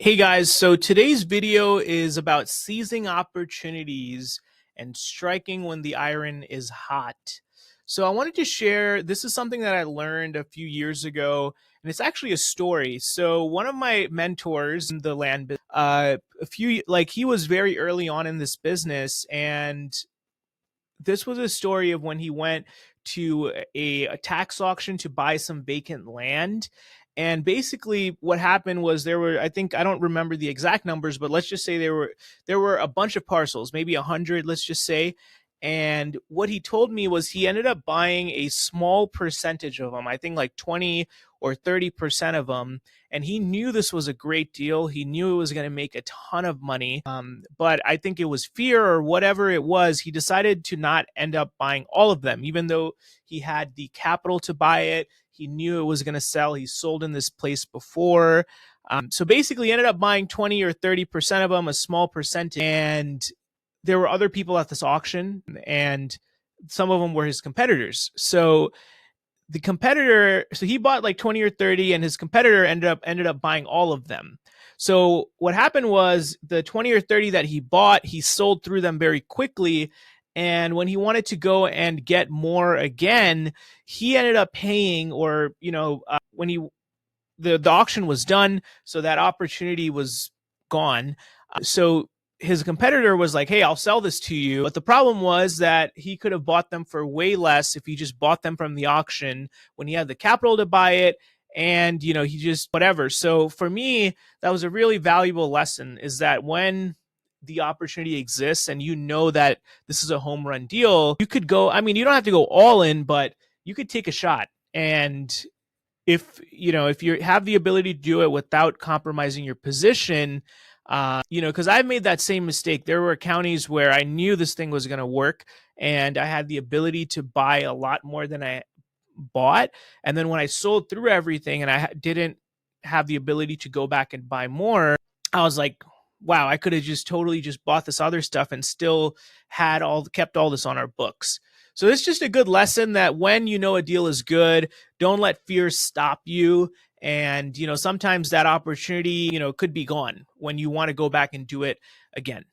Hey guys, so today's video is about seizing opportunities and striking when the iron is hot. So I wanted to share, this is something that I learned a few years ago, and it's actually a story. So one of my mentors in the he was very early on in this business, and this was a story of when he went to a tax auction to buy some vacant land. And basically what happened was there were, I think, I don't remember the exact numbers, but let's just say there were a bunch of parcels, maybe 100, let's just say. And what he told me was he ended up buying a small percentage of them, I think like 20 or 30% of them. And he knew this was a great deal. He knew it was going to make a ton of money. But I think it was fear or whatever it was. He decided to not end up buying all of them, even though he had the capital to buy it. He knew it was going to sell. He sold in this place before. So basically, he ended up buying 20 or 30% of them, a small percentage. And there were other people at this auction, and some of them were his competitors. So he bought like 20 or 30, and his competitor ended up buying all of them. So what happened was the 20 or 30 that he bought, he sold through them very quickly. And when he wanted to go and get more again, he ended up paying, or when the auction was done, so that opportunity was gone. So his competitor was like, hey, I'll sell this to you. But the problem was that he could have bought them for way less if he just bought them from the auction when he had the capital to buy it. And, he just whatever. So for me, that was a really valuable lesson, is that when the opportunity exists and you know that this is a home run deal, you could go, I mean, you don't have to go all in, but you could take a shot. And if you have the ability to do it without compromising your position, because I've made that same mistake. There were counties where I knew this thing was going to work, and I had the ability to buy a lot more than I bought. And then when I sold through everything and I didn't have the ability to go back and buy more, I was like, wow, I could have just totally just bought this other stuff and still kept all this on our books. So it's just a good lesson that when you know a deal is good, don't let fear stop you. And, sometimes that opportunity, could be gone when you want to go back and do it again.